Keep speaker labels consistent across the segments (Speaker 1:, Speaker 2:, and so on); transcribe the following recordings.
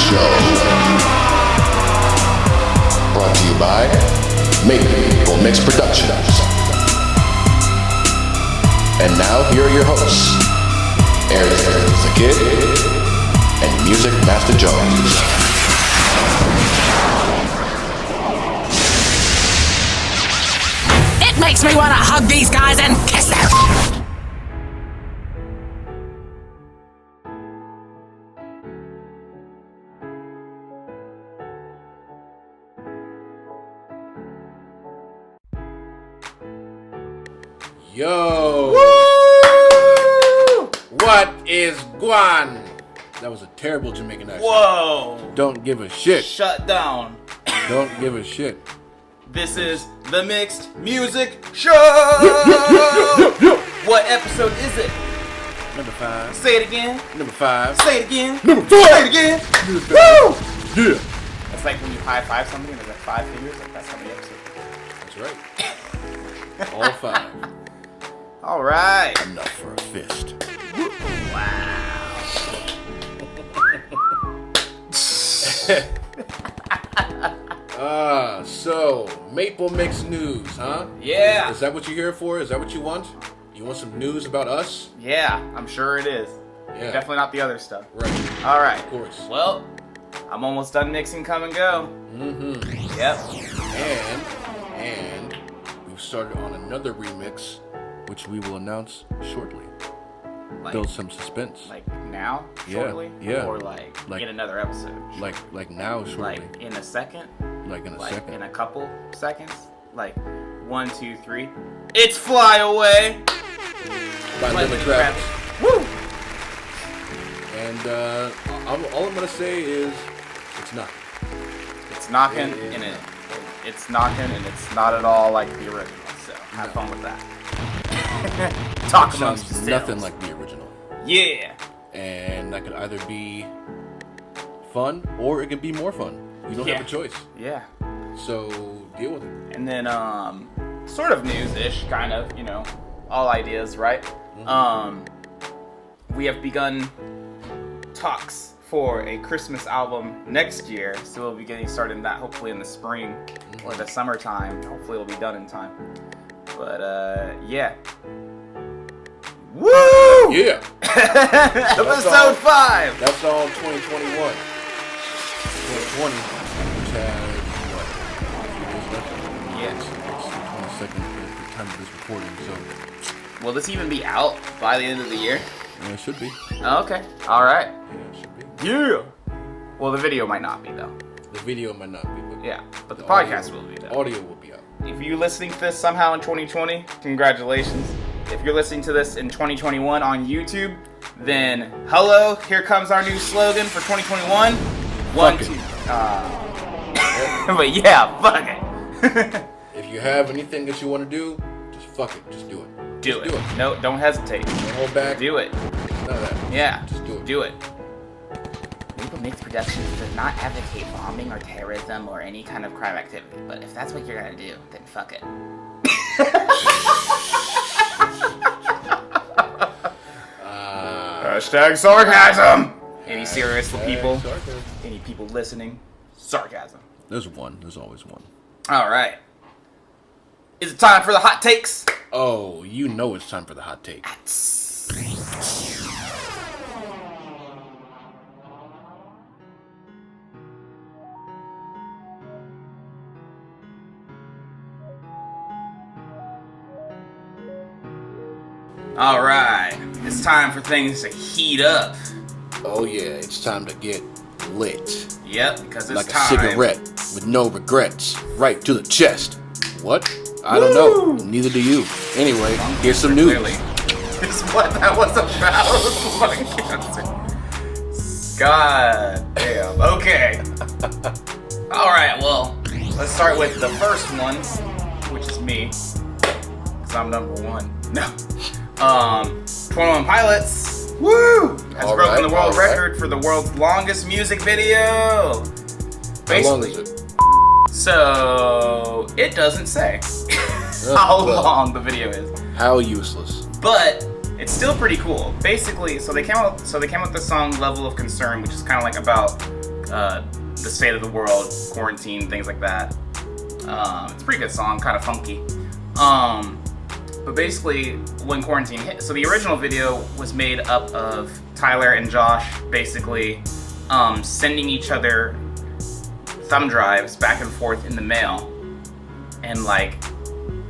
Speaker 1: Show. Brought to you by Maple Mix Productions. And now here are your hosts, Ariez the Kid and Music Master Jones.
Speaker 2: It makes me want to hug these guys and kiss them.
Speaker 3: Yo!
Speaker 4: Woo!
Speaker 3: What is Guan? That was a terrible Jamaican accent.
Speaker 4: Whoa!
Speaker 3: Don't give a shit.
Speaker 4: Shut down.
Speaker 3: Don't give a shit.
Speaker 4: This is the Mixed Music Show! What episode is it?
Speaker 3: Number 5.
Speaker 4: Say it again.
Speaker 3: Number 5.
Speaker 4: Say it again.
Speaker 3: Number 5.
Speaker 4: Say it again. Woo!
Speaker 3: Yeah.
Speaker 4: It's like when you high five something and there's like 5 fingers. Like that's how many episodes.
Speaker 3: That's right. All 5.
Speaker 4: All right.
Speaker 3: Enough for a fist.
Speaker 4: Wow.
Speaker 3: So Maple Mix news, huh?
Speaker 4: Yeah.
Speaker 3: Is that what you're here for? Is that what you want? You want some news about us?
Speaker 4: Yeah, I'm sure it is.
Speaker 3: Yeah.
Speaker 4: Definitely not the other stuff.
Speaker 3: Right.
Speaker 4: All right.
Speaker 3: Of course.
Speaker 4: Well, I'm almost done mixing Come and Go.
Speaker 3: Mm-hmm.
Speaker 4: Yep.
Speaker 3: And we've started on another remix, which we will announce shortly. Build some suspense.
Speaker 4: Like now,
Speaker 3: Yeah,
Speaker 4: shortly?
Speaker 3: yeah.
Speaker 4: Or like in another episode?
Speaker 3: Like now, shortly.
Speaker 4: Like in a second?
Speaker 3: Like in a
Speaker 4: Like
Speaker 3: second.
Speaker 4: in a couple seconds? Like 1, 2, 3. It's Fly Away!
Speaker 3: By Limit Travis.
Speaker 4: Woo!
Speaker 3: And all I'm gonna say is, it's not.
Speaker 4: It's knocking
Speaker 3: Yeah.
Speaker 4: and it's knocking and it's not at all like the original. So have fun with that. Talk amongst
Speaker 3: Sounds
Speaker 4: yourselves.
Speaker 3: nothing like the original.
Speaker 4: Yeah.
Speaker 3: And that could either be fun or it could be more fun. You don't have a choice.
Speaker 4: Yeah.
Speaker 3: So deal with it.
Speaker 4: And then sort of news-ish, kind of, you know, all ideas, right?
Speaker 3: Mm-hmm.
Speaker 4: We have begun talks for a Christmas album next year, so we'll be getting started in that hopefully in the spring or the summertime. Hopefully it'll be done in time. But yeah. Woo!
Speaker 3: Yeah.
Speaker 4: Episode 5.
Speaker 3: That's all 2021. 2020, which has what?
Speaker 4: Yeah.
Speaker 3: It's the 22nd at the time of this recording, so
Speaker 4: Will this even be out by the end of the year?
Speaker 3: yeah, it should be.
Speaker 4: Oh, okay. All right.
Speaker 3: Yeah, it should be.
Speaker 4: Yeah. Well, the video might not be though.
Speaker 3: The video might not be, but
Speaker 4: Yeah, but the
Speaker 3: audio-
Speaker 4: podcast will be though.
Speaker 3: Audio will be out.
Speaker 4: If you're listening to this somehow in 2020, congratulations. If you're listening to this in 2021 on YouTube, then hello, here comes our new slogan for 2021. One,
Speaker 3: Fuck it.
Speaker 4: two. But yeah, fuck it.
Speaker 3: If you have anything that you want to do, just fuck it. Just do it.
Speaker 4: Do
Speaker 3: Just
Speaker 4: it.
Speaker 3: do it.
Speaker 4: No, don't hesitate.
Speaker 3: Don't hold back.
Speaker 4: Do it.
Speaker 3: None of that.
Speaker 4: Yeah.
Speaker 3: Just do it.
Speaker 4: Do it. Maple Mix Productions does not advocate bombing or terrorism or any kind of crime activity, but if that's what you're gonna do, then fuck it. Hashtag sarcasm! Any serious people?
Speaker 3: Sarcasm.
Speaker 4: Any people listening? Sarcasm.
Speaker 3: There's one. There's always one.
Speaker 4: Alright. Is it time for the hot takes?
Speaker 3: Oh, you know it's time for the hot take.
Speaker 4: Alright. It's time for things to heat up.
Speaker 3: Oh yeah, it's time to get lit.
Speaker 4: Yep, because it's
Speaker 3: Like
Speaker 4: time.
Speaker 3: a cigarette with no regrets. Right to the chest. What? I don't know.
Speaker 4: Woo!
Speaker 3: Neither do you. Anyway, here's some news.
Speaker 4: Clearly. Is what that was about. God damn. Okay. Alright, well, let's start with the first one, which is me. Because I'm number 1. No. 21 Pilots. Woo! Has broken the world record for the world's longest music video. Basically.
Speaker 3: How long is it?
Speaker 4: So, it doesn't say how long the video is.
Speaker 3: How useless.
Speaker 4: But it's still pretty cool. Basically, so they came out with the song "Level of Concern," which is kind of like about the state of the world, quarantine, things like that. It's a pretty good song, kind of funky. But basically, when quarantine hit, so the original video was made up of Tyler and Josh basically sending each other thumb drives back and forth in the mail, and like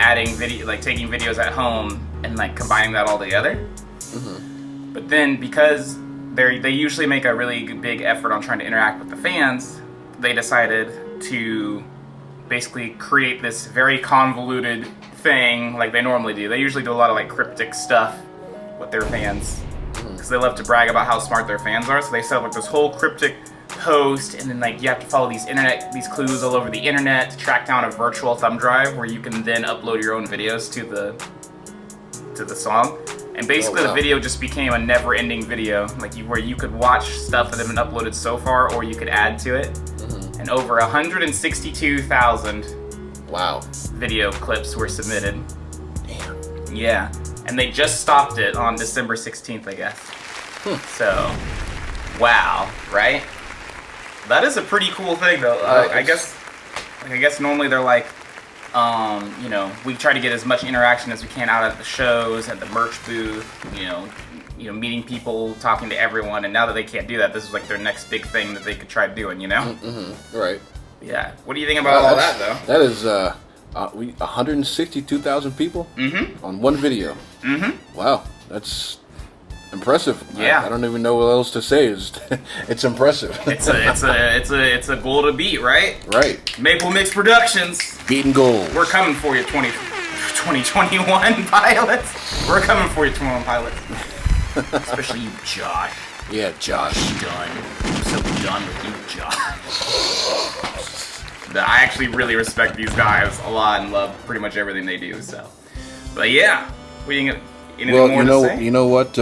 Speaker 4: adding video, like taking videos at home and like combining that all together. Mm-hmm. But then because they usually make a really big effort on trying to interact with the fans, they decided to basically create this very convoluted thing like they normally do. They usually do a lot of like cryptic stuff with their fans because they love to brag about how smart their fans are. So they set up like this whole cryptic post, and then like you have to follow these clues all over the internet to track down a virtual thumb drive where you can then upload your own videos to the song. And basically the video just became a never-ending video, like where you could watch stuff that had been uploaded so far, or you could add to it. Mm-hmm. And over 162,000 video clips were submitted.
Speaker 3: Damn.
Speaker 4: Yeah, and they just stopped it on December 16th, I guess. So, wow, right? That is a pretty cool thing, though. I guess normally they're like, you know, we try to get as much interaction as we can out at the shows, at the merch booth, you know, meeting people, talking to everyone. And now that they can't do that, this is like their next big thing that they could try doing, you know?
Speaker 3: Mm-hmm. Right.
Speaker 4: Yeah. What do you think about all that, though?
Speaker 3: That is 162,000 people on one video. Mm-hmm. Wow, that's impressive.
Speaker 4: Yeah.
Speaker 3: I don't even know what else to say. It's impressive.
Speaker 4: It's a goal to beat, right?
Speaker 3: Right.
Speaker 4: Maple Mix Productions.
Speaker 3: Beating goals.
Speaker 4: We're coming for you, 2021 pilots. We're coming for you, 21 pilots. Especially you, Josh.
Speaker 3: Yeah, Josh.
Speaker 4: I'm so done with you, Josh. I actually really respect these guys a lot and love pretty much everything they do. So, but yeah, anything more to say?
Speaker 3: You know what?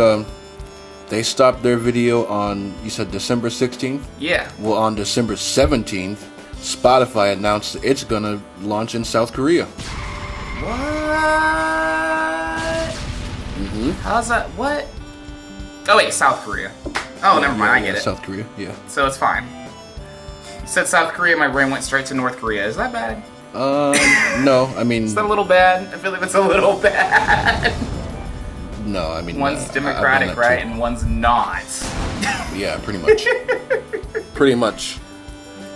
Speaker 3: They stopped their video on, you said December 16th?
Speaker 4: Yeah.
Speaker 3: Well, on December 17th, Spotify announced that it's gonna launch in South Korea.
Speaker 4: What?
Speaker 3: Mm-hmm.
Speaker 4: How's that? What? Oh wait, South Korea. Oh, never mind. I get it.
Speaker 3: South Korea. Yeah.
Speaker 4: So it's fine. You said South Korea, my brain went straight to North Korea. Is that bad?
Speaker 3: No. I mean,
Speaker 4: is that a little bad? I feel like that's a little bad.
Speaker 3: No, I mean,
Speaker 4: one's democratic, right, and one's not.
Speaker 3: Yeah, pretty much. Pretty much.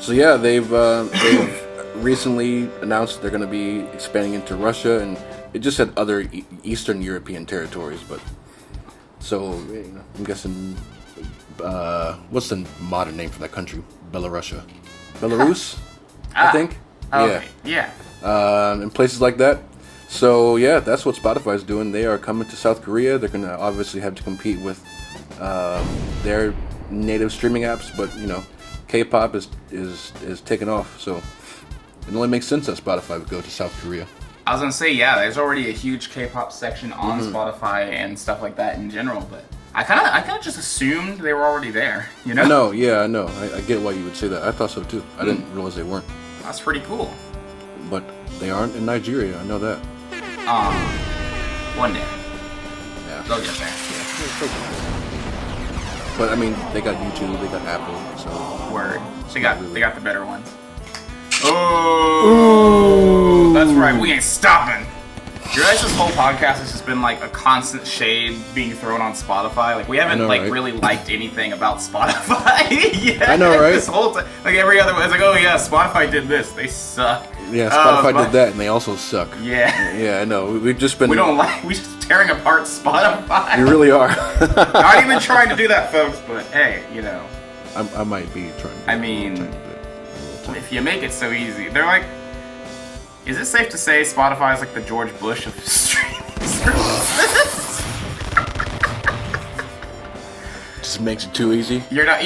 Speaker 3: So yeah, they've recently announced they're going to be expanding into Russia, and it just said other Eastern European territories. But so I'm guessing, what's the modern name for that country? Belarus, I think.
Speaker 4: Okay. Yeah.
Speaker 3: And places like that. So yeah, that's what Spotify's doing. They are coming to South Korea. They're gonna obviously have to compete with their native streaming apps, but K-pop is taking off. So it only makes sense that Spotify would go to South Korea.
Speaker 4: I was gonna say, yeah, there's already a huge K-pop section on Spotify and stuff like that in general, but I kind of just assumed they were already there.
Speaker 3: I know. Yeah, I know. I get why you would say that. I thought so too. I didn't realize they weren't.
Speaker 4: That's pretty cool.
Speaker 3: But they aren't in Nigeria. I know that.
Speaker 4: One day.
Speaker 3: Yeah.
Speaker 4: They'll get there.
Speaker 3: Yeah. But I mean, they got YouTube, they got Apple, so.
Speaker 4: Word. They got the better ones. Oh, that's right. We ain't stopping. You realize this whole podcast has just been like a constant shade being thrown on Spotify? Like we haven't really liked anything about Spotify yet.
Speaker 3: I know, right?
Speaker 4: This whole time, like every other one, it's like, oh yeah, Spotify did this. They suck.
Speaker 3: Yeah, Spotify did that, and they also suck.
Speaker 4: Yeah.
Speaker 3: Yeah, I know. We've just been.
Speaker 4: We just tearing apart Spotify.
Speaker 3: We really are.
Speaker 4: Not even trying to do that, folks. But hey,
Speaker 3: I might be trying.
Speaker 4: I mean, if you make it so easy, they're like. Is it safe to say Spotify is like the George Bush of streaming services?
Speaker 3: Just makes it too easy.
Speaker 4: You're not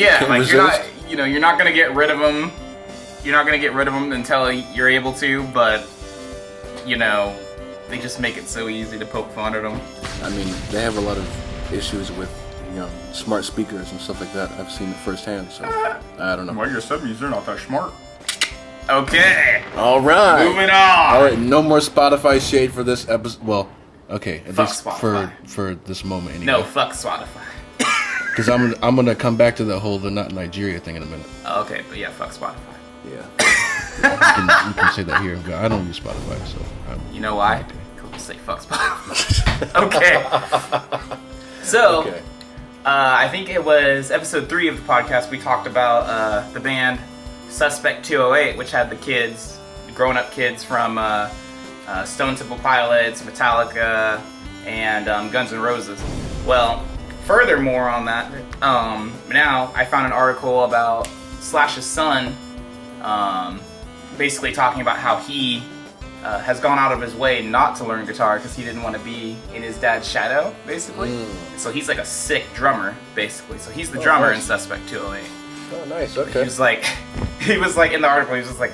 Speaker 4: gonna get rid of them. You're not gonna get rid of them until you're able to, but they just make it so easy to poke fun at them.
Speaker 3: I mean, they have a lot of issues with smart speakers and stuff like that. I've seen it firsthand, so I don't know.
Speaker 4: Well, your subs, they're not that smart. Okay.
Speaker 3: All right.
Speaker 4: Moving on.
Speaker 3: All right. No more Spotify shade for this episode. Well, okay. At least for this moment, anyway.
Speaker 4: No, fuck Spotify.
Speaker 3: Because I'm gonna come back to the not Nigeria thing in a minute.
Speaker 4: Okay, but yeah, fuck Spotify.
Speaker 3: Yeah. you can say that here, but I don't use Spotify, so.
Speaker 4: You know why? Cool, say fuck Spotify. Okay. So,
Speaker 3: Okay.
Speaker 4: I think it was episode 3 of the podcast. We talked about the band Suspect 208, which had the kids, grown-up kids from Stone Temple Pilots, Metallica, and Guns N' Roses. Well, furthermore on that, now I found an article about Slash's son, basically talking about how he has gone out of his way not to learn guitar because he didn't want to be in his dad's shadow, basically. So he's like a sick drummer, basically. So he's the drummer in Suspect 208.
Speaker 3: Oh, nice. Okay.
Speaker 4: He was like in the article, he was just like,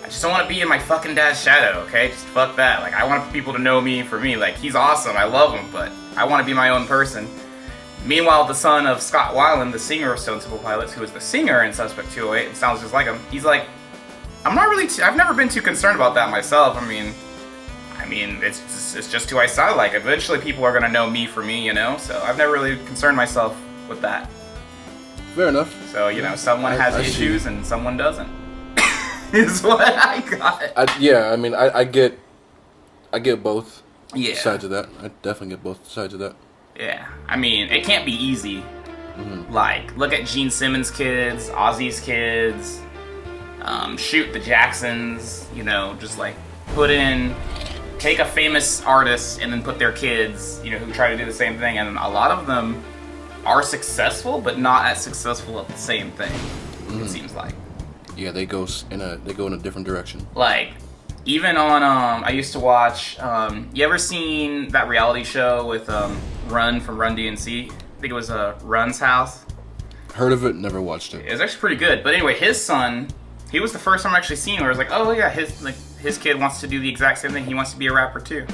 Speaker 4: I just don't want to be in my fucking dad's shadow, okay? Just fuck that. Like, I want people to know me for me. Like, he's awesome, I love him, but I want to be my own person. Meanwhile, the son of Scott Weiland, the singer of Stone Temple Pilots, who is the singer in Suspect 208 and sounds just like him, he's like, I've never been too concerned about that myself. I mean, it's just who I sound like. Eventually, people are gonna know me for me, you know. So I've never really concerned myself with that.
Speaker 3: Fair enough.
Speaker 4: So someone has issues and someone doesn't. Is what I got.
Speaker 3: I get both sides of that. I definitely get both sides of that.
Speaker 4: Yeah, I mean, it can't be easy. Like, look at Gene Simmons' kids, Ozzy's kids. Shoot, the Jacksons, just like take a famous artist and then put their kids, who try to do the same thing, and a lot of them are successful, but not as successful at the same thing. It seems like.
Speaker 3: Yeah, they go in a different direction.
Speaker 4: Like, even on I used to watch. You ever seen that reality show with Run from Run DMC? I think it was Run's House.
Speaker 3: Heard of it, never watched it.
Speaker 4: It was actually pretty good. But anyway, his son. He was the first time I actually seen where I was like, oh yeah, his kid wants to do the exact same thing. He wants to be a rapper too.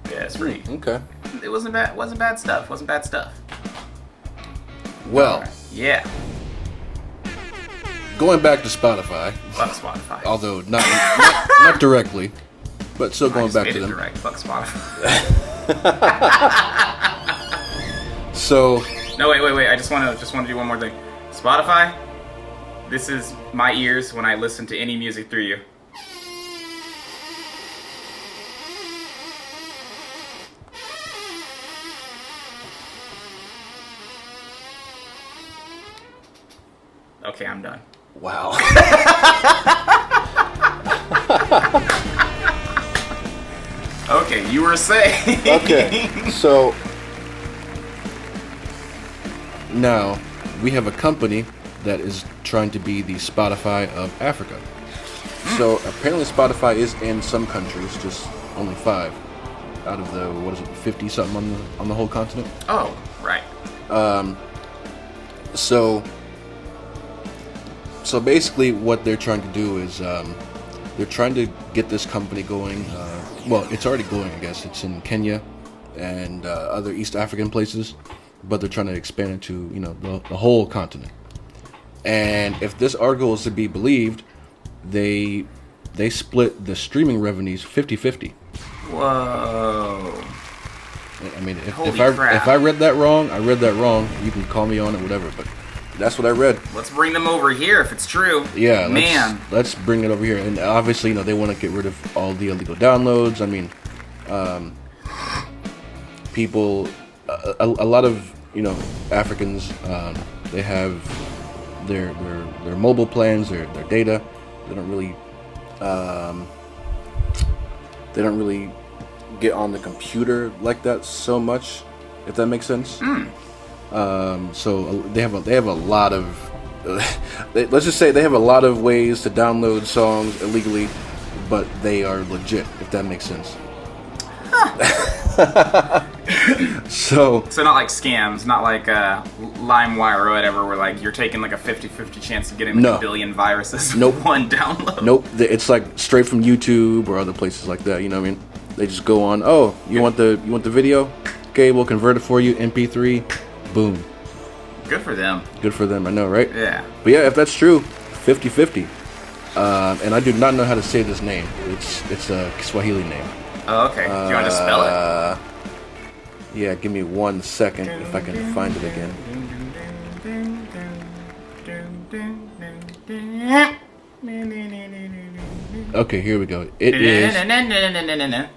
Speaker 4: Yeah, it's pretty.
Speaker 3: Okay.
Speaker 4: It wasn't bad. Wasn't bad stuff.
Speaker 3: Well.
Speaker 4: Right. Yeah.
Speaker 3: Going back to Spotify.
Speaker 4: Fuck Spotify.
Speaker 3: Although not directly, but still going back to them.
Speaker 4: Direct. Fuck Spotify.
Speaker 3: So.
Speaker 4: No, wait. I just want to do one more thing. Spotify. This is my ears when I listen to any music through you. Okay, I'm done.
Speaker 3: Wow.
Speaker 4: Okay, you were saying.
Speaker 3: Okay, so now we have a company that is trying to be the Spotify of Africa. So apparently Spotify is in some countries, just only 5 out of the 50 something on the whole continent.
Speaker 4: Oh, right.
Speaker 3: So basically what they're trying to do is they're trying to get this company going. Well, it's already going, I guess. It's in Kenya and other East African places, but they're trying to expand it to the whole continent. And if this article is to be believed, they split the streaming revenues 50-50.
Speaker 4: Whoa.
Speaker 3: I mean, if
Speaker 4: crap.
Speaker 3: I read that wrong, I read that wrong. You can call me on it, whatever, but that's what I read.
Speaker 4: Let's bring them over here if it's true.
Speaker 3: Yeah,
Speaker 4: man.
Speaker 3: Let's bring it over here. And obviously, they want to get rid of all the illegal downloads. I mean, people, a lot of Africans, they have their mobile plans, their data. They don't really get on the computer like that so much, if that makes sense. So they have a lot of let's just say they have a lot of ways to download songs illegally, but they are legit, if that makes sense. So
Speaker 4: not like scams, not like LimeWire or whatever, where like you're taking like a 50-50 chance of getting like a billion viruses with one download.
Speaker 3: Nope, it's like straight from YouTube or other places like that. You know what I mean? They just go on. Oh, you want the video? Okay, we'll convert it for you. MP3, boom.
Speaker 4: Good for them.
Speaker 3: Good for them, I know, right?
Speaker 4: Yeah.
Speaker 3: But yeah, if that's true, 50-50. And I do not know how to say this name. It's a Swahili name.
Speaker 4: Oh, okay. Do you want to spell it?
Speaker 3: Yeah, give me 1 second if I can find it again. Okay, here we go. It is MNDUNDO.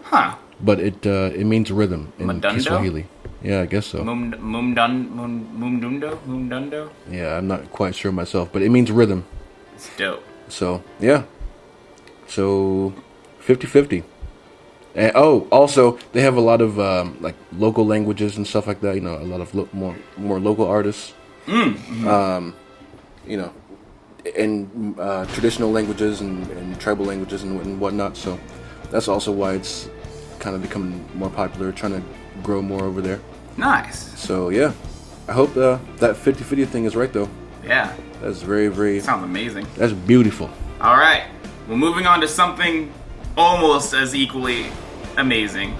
Speaker 4: Huh.
Speaker 3: But it means rhythm in
Speaker 4: Mdundo?
Speaker 3: Kiswahili. Yeah, I guess so.
Speaker 4: Mdundo?
Speaker 3: Yeah, I'm not quite sure myself, but it means rhythm.
Speaker 4: It's dope.
Speaker 3: So, yeah. So, 50-50. And, also, they have a lot of, like, local languages and stuff like that. You know, a lot of more local artists.
Speaker 4: Mm-hmm.
Speaker 3: You know, and traditional languages and tribal languages and whatnot. So, that's also why it's kind of becoming more popular, trying to grow more over there.
Speaker 4: Nice.
Speaker 3: So, yeah. I hope that 50-50 thing is right, though.
Speaker 4: Yeah.
Speaker 3: That's very, very...
Speaker 4: Sounds amazing.
Speaker 3: That's beautiful.
Speaker 4: All right. Well, moving on to something almost as equally amazing.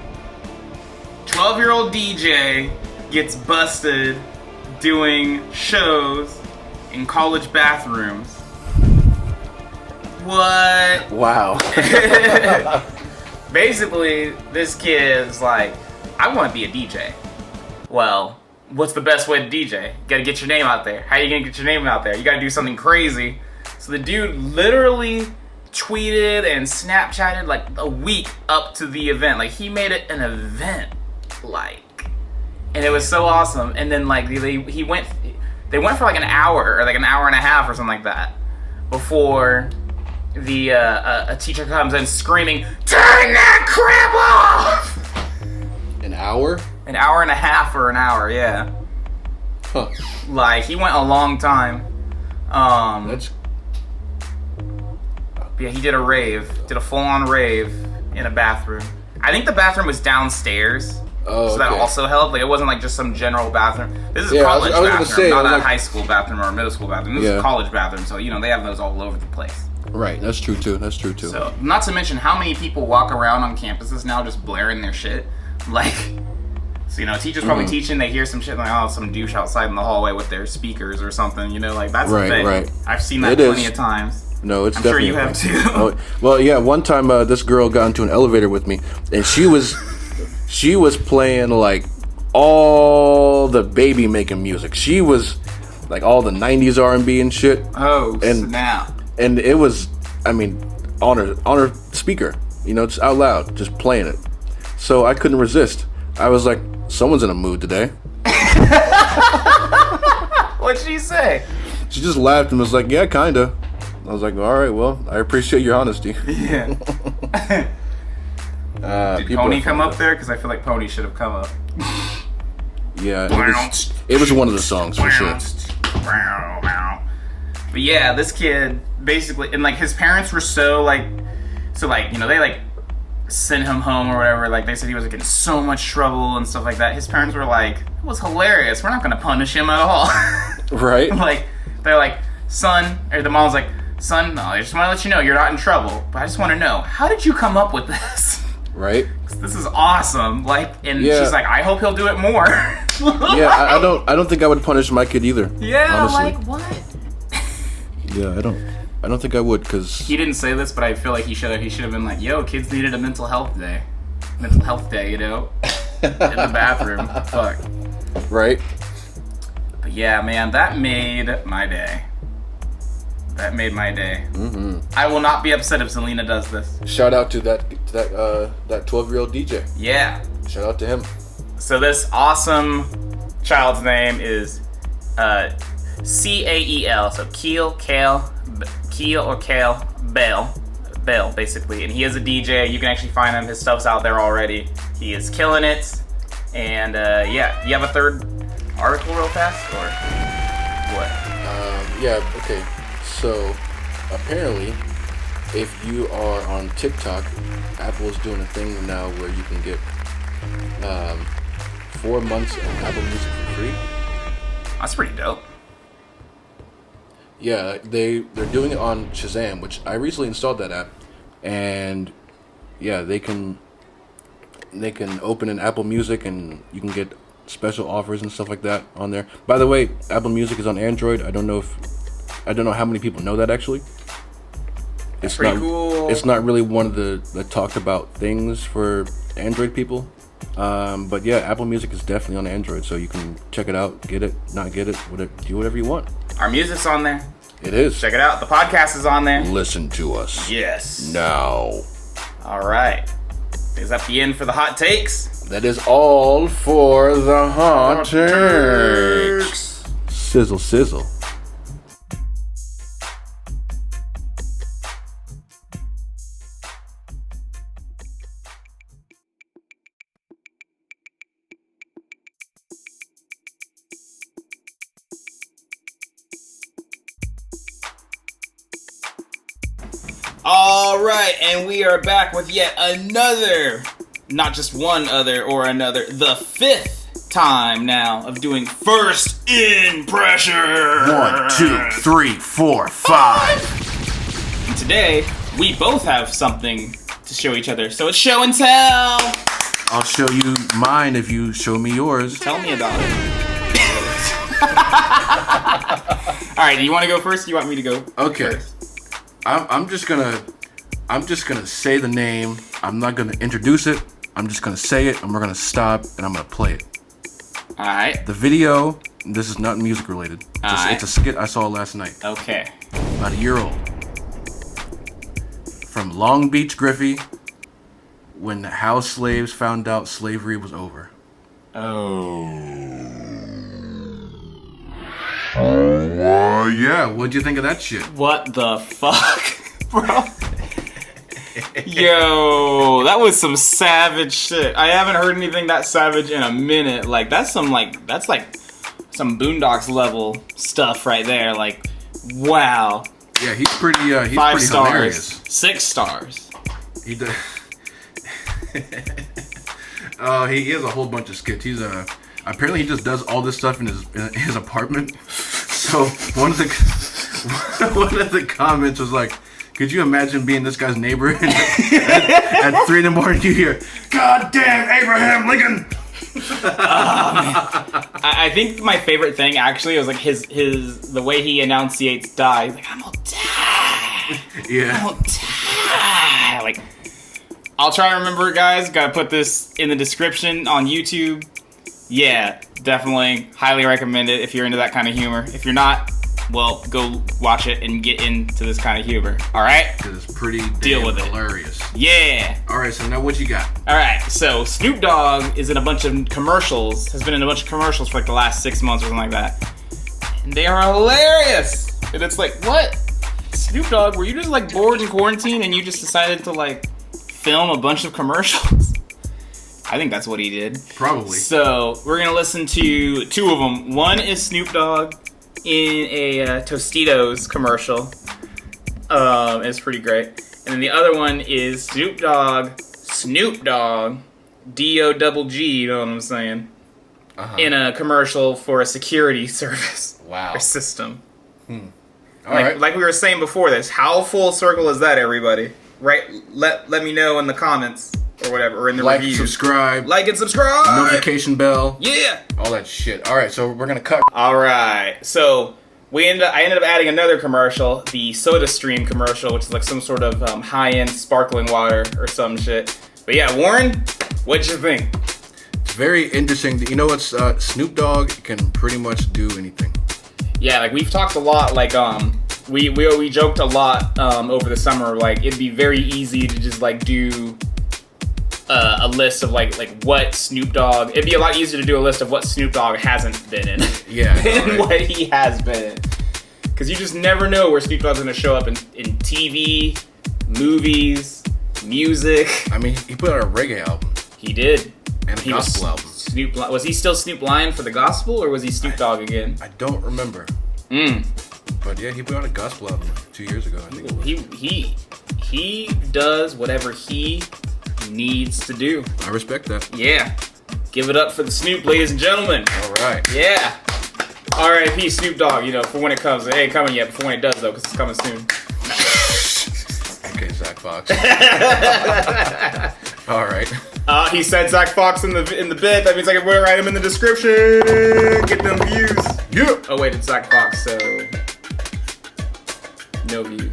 Speaker 4: 12-year-old DJ gets busted doing shows in college bathrooms. What?
Speaker 3: Wow.
Speaker 4: Basically, this kid's like, I want to be a DJ. Well, what's the best way to DJ? You gotta get your name out there. How are you gonna get your name out there? You gotta do something crazy. So the dude literally tweeted and Snapchatted like a week up to the event. Like, he made it an event, like, and it was so awesome. And then like they went for like an hour or like an hour and a half or something like that before the a teacher comes in screaming, "Turn that crap off!"
Speaker 3: An hour?
Speaker 4: An hour and a half or an hour, yeah.
Speaker 3: Huh.
Speaker 4: Like, he went a long time.
Speaker 3: That's...
Speaker 4: Yeah, he did a full-on rave in a bathroom. I think the bathroom was downstairs, so that also helped. Like, it wasn't like just some general bathroom. This is college bathroom, not a high school bathroom or a middle school bathroom. This is a college bathroom, so, you know, they have those all over the place.
Speaker 3: Right, that's true too.
Speaker 4: So, not to mention how many people walk around on campuses now just blaring their shit. Like... So, you know, teachers probably teaching, they hear some shit like, oh, some douche outside in the hallway with their speakers or something, you know, like, that's the thing. Right. I've seen that plenty of times.
Speaker 3: No, it's
Speaker 4: I'm
Speaker 3: definitely...
Speaker 4: sure you have too.
Speaker 3: Well, yeah, one time this girl got into an elevator with me, and she was playing, like, all the baby making music. She was, like, all the 90s R&B and shit.
Speaker 4: Oh, snap.
Speaker 3: And it was, I mean, on her speaker, you know, just out loud, just playing it. So I couldn't resist. I was like, someone's in a mood today.
Speaker 4: What'd she say?
Speaker 3: She just laughed and was like, yeah, kinda. I was like, all right, well, I appreciate your honesty.
Speaker 4: Yeah. Did Pony come up there? Because I feel like Pony should have come up.
Speaker 3: Yeah, it was one of the songs for sure.
Speaker 4: But yeah, this kid basically, and like his parents were so like, you know, they like sent him home or whatever. Like, they said he was like in so much trouble and stuff like that. His parents were like, it was hilarious. We're not gonna punish him at all.
Speaker 3: Right?
Speaker 4: Like, they're like, son, or the mom's like, son, no, I just want to let you know you're not in trouble, but I just want to know, how did you come up with this?
Speaker 3: Right?
Speaker 4: This is awesome. Like, and she's like, I hope he'll do it more.
Speaker 3: Yeah, I don't think I would punish my kid either.
Speaker 4: Yeah,
Speaker 3: honestly.
Speaker 4: like what?
Speaker 3: Yeah, I don't think I would, because
Speaker 4: he didn't say this, but I feel like he should have been like, yo, kids needed a mental health day, you know, in the bathroom. Fuck.
Speaker 3: Right.
Speaker 4: But yeah, man, that made my day. Mm-hmm. I will not be upset if Selena does this.
Speaker 3: Shout out to that 12-year-old DJ.
Speaker 4: Yeah.
Speaker 3: Shout out to him.
Speaker 4: So this awesome child's name is Cael. So Keel Bell, basically, and he is a DJ. You can actually find him. His stuff's out there already. He is killing it. And yeah, you have a third article real fast, or what?
Speaker 3: Yeah. Okay. So apparently, if you are on TickTok, Apple is doing a thing now where you can get 4 months of Apple Music for free.
Speaker 4: That's pretty dope.
Speaker 3: Yeah, they're doing it on Shazam, which I recently installed that app, and yeah, they can open an Apple Music and you can get special offers and stuff like that on there. By the way, Apple Music is on Android. I don't know how many people know that actually. It's
Speaker 4: pretty cool.
Speaker 3: It's not really one of the talked about things for Android people. But yeah, Apple Music is definitely on Android, so you can check it out, get it, not get it, whatever, do whatever you want.
Speaker 4: Our music's on there.
Speaker 3: It is.
Speaker 4: Check it out. The podcast is on there.
Speaker 3: Listen to us.
Speaker 4: Yes.
Speaker 3: Now.
Speaker 4: All right. Is that the end for the hot takes?
Speaker 3: That is all for the hot takes. Sizzle, sizzle.
Speaker 4: All right, and we are back with yet another, not just one other or another, the fifth time now of doing first impression.
Speaker 3: 1, 2, 3, 4, 5.
Speaker 4: And today, we both have something to show each other, so it's show and tell.
Speaker 3: I'll show you mine if you show me yours.
Speaker 4: Tell me about it. All right, do you want to go first? Do you want me to go
Speaker 3: Okay.
Speaker 4: first?
Speaker 3: I'm just gonna say the name. I'm not gonna introduce it. I'm just gonna say it, and we're gonna stop, and I'm gonna play it.
Speaker 4: All right.
Speaker 3: The video. This is not music related.
Speaker 4: Alright.
Speaker 3: It's a skit I saw last night.
Speaker 4: Okay.
Speaker 3: About a year old. From Long Beach, Griffey. When house slaves found out slavery was over. Yeah. What'd you think of that shit?
Speaker 4: What the fuck, bro? Yo, that was some savage shit. I haven't heard anything that savage in a minute. Like that's some Boondocks level stuff right there. Like, wow.
Speaker 3: Yeah, he's pretty. He's
Speaker 4: 5
Speaker 3: pretty
Speaker 4: stars.
Speaker 3: hilarious.
Speaker 4: 6 stars.
Speaker 3: He does. Oh, he has a whole bunch of skits. He's apparently he just does all this stuff in his apartment. So one of the comments was like, "Could you imagine being this guy's neighbor?" And at 3 in the morning, you hear, "God damn Abraham Lincoln."
Speaker 4: I think my favorite thing actually was like the way he enunciates die. He's like, I'm gonna die.
Speaker 3: Yeah.
Speaker 4: I'm gonna die. Like, I'll try to remember it, guys. Gotta put this in the description on YouTube. Yeah, definitely highly recommend it if you're into that kind of humor. If you're not, well, go watch it and get into this kind of humor. All right?
Speaker 3: Because it's pretty
Speaker 4: Deal
Speaker 3: damn
Speaker 4: with it.
Speaker 3: hilarious.
Speaker 4: Yeah.
Speaker 3: All right, so now what you got?
Speaker 4: All right, so Snoop Dogg is in a bunch of commercials, has been in a bunch of commercials for like the last 6 months or something like that. And they are hilarious. And it's like, what? Snoop Dogg, were you just like bored in quarantine and you just decided to like film a bunch of commercials? I think that's what he did.
Speaker 3: Probably.
Speaker 4: So we're gonna listen to 2 of them. One is Snoop Dogg in a Tostitos commercial. It's pretty great. And then the other one is Snoop Dogg, D-O-double-G, you know what I'm saying? In a commercial for a security service.
Speaker 3: Wow.
Speaker 4: Or system.
Speaker 3: All right.
Speaker 4: Like we were saying before this, how full circle is that, everybody? Right? Let me know in the comments or whatever, or in the
Speaker 3: Like,
Speaker 4: reviews.
Speaker 3: subscribe.
Speaker 4: Like and subscribe!
Speaker 3: Notification bell.
Speaker 4: Yeah!
Speaker 3: All that shit. All right, so we're going to cut.
Speaker 4: All right, so I ended up adding another commercial, the Soda Stream commercial, which is like some sort of high-end sparkling water or some shit. But yeah, Warren, what'd you think?
Speaker 3: It's very interesting. You know what's Snoop Dogg can pretty much do anything.
Speaker 4: Yeah, like we've talked a lot, like we joked a lot over the summer, like it'd be very easy to just like do a list of like what Snoop Dogg. It'd be a lot easier to do a list of what Snoop Dogg hasn't been in,
Speaker 3: Yeah,
Speaker 4: than
Speaker 3: right.
Speaker 4: what he has been in. Because you just never know where Snoop Dogg's gonna show up in TV, movies, music.
Speaker 3: I mean, he put out a reggae album
Speaker 4: He did.
Speaker 3: and a
Speaker 4: He was
Speaker 3: gospel album.
Speaker 4: Snoop. Was he still Snoop Lion for the gospel, or was he Snoop Dogg again?
Speaker 3: I don't remember. But yeah, he put out a gospel album 2 years ago, I think it was.
Speaker 4: He does whatever he needs to do.
Speaker 3: I respect that.
Speaker 4: Yeah. Give it up for the Snoop, ladies and gentlemen.
Speaker 3: All right.
Speaker 4: Yeah. R.I.P. Snoop Dogg, you know, for when it comes. It ain't coming yet, but for when it does, though, because it's coming soon.
Speaker 3: Okay, Zach Fox. All right.
Speaker 4: He said Zach Fox in the bit. That means I can write him in the description. Get them views.
Speaker 3: Yeah.
Speaker 4: Oh, wait, it's Zach Fox, so no views.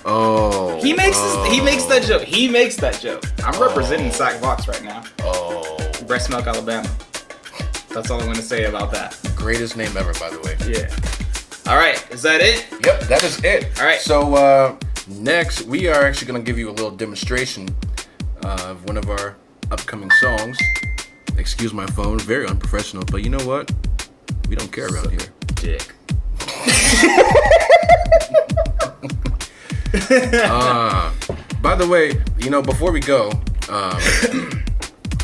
Speaker 3: Oh.
Speaker 4: He makes that joke. He makes that joke. I'm representing Sac Vox right now.
Speaker 3: Oh.
Speaker 4: Breast Milk, Alabama. That's all I'm going to say about that.
Speaker 3: Greatest name ever, by the way.
Speaker 4: Yeah. All right. Is that it?
Speaker 3: Yep, that is it.
Speaker 4: All right.
Speaker 3: So next, we are actually going to give you a little demonstration of one of our upcoming songs. Excuse my phone, very unprofessional, but you know what? We don't care around here.
Speaker 4: Dick.
Speaker 3: By the way, you know, before we go,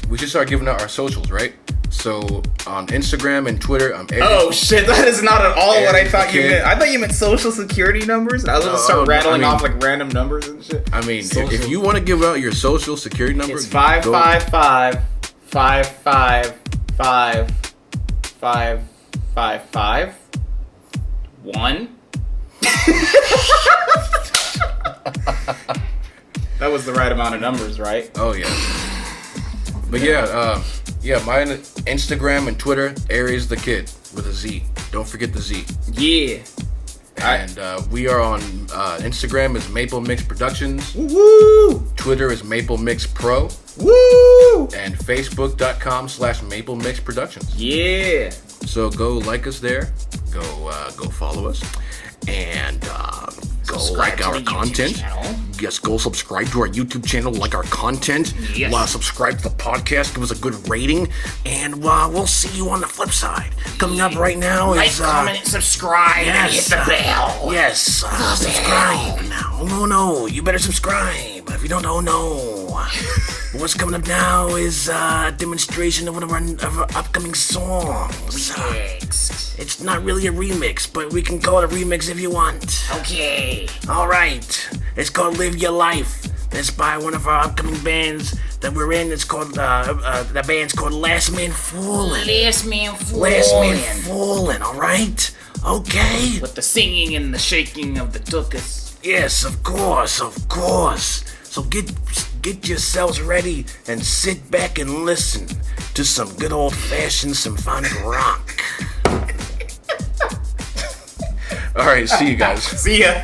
Speaker 3: we should start giving out our socials, right? So on Instagram and Twitter, I'm Ariez.
Speaker 4: Oh shit, that is not at all what I
Speaker 3: Ariez
Speaker 4: thought
Speaker 3: the
Speaker 4: you
Speaker 3: Kid.
Speaker 4: meant. I thought you meant social security numbers. I was gonna start rattling off like random numbers and shit.
Speaker 3: I mean, if you want to give out your social security number,
Speaker 4: It's 555 555 555 1. That was the right amount of numbers, right?
Speaker 3: Oh yeah. But yeah, my Instagram and Twitter, Ariez the Kid with a Z. Don't forget the Z.
Speaker 4: Yeah.
Speaker 3: And we are on Instagram is Maple Mix Productions.
Speaker 4: Woo!
Speaker 3: Twitter is Maple Mix Pro.
Speaker 4: Woo!
Speaker 3: And Facebook.com/Maple Mix Productions.
Speaker 4: Yeah.
Speaker 3: So go like us there. Go follow us. And go like our content. Yes, go subscribe to our YouTube channel, like our content.
Speaker 2: Yes.
Speaker 3: Subscribe to the podcast, give us a good rating, and we'll see you on the flip side. Coming up right now
Speaker 2: Like,
Speaker 3: is
Speaker 2: comment, subscribe, and hit the bell.
Speaker 3: Yes, subscribe now. No, you better subscribe. If you don't, oh no. What's coming up now is a demonstration of one of our upcoming songs. It's not really a remix, but we can call it a remix if you want.
Speaker 2: Okay.
Speaker 3: Alright, it's called Live Your Life. It's by one of our upcoming bands that we're in. It's called, the band's called Last Man Fallin'.
Speaker 2: Last Man Fallin'.
Speaker 3: Last Man Fallin', alright? Okay?
Speaker 4: With the singing and the shaking of the tuchus.
Speaker 3: Yes, of course. So get yourselves ready and sit back and listen to some good old-fashioned symphonic rock. Alright, see you guys.
Speaker 4: See ya.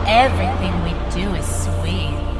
Speaker 5: Everything we do is sweet.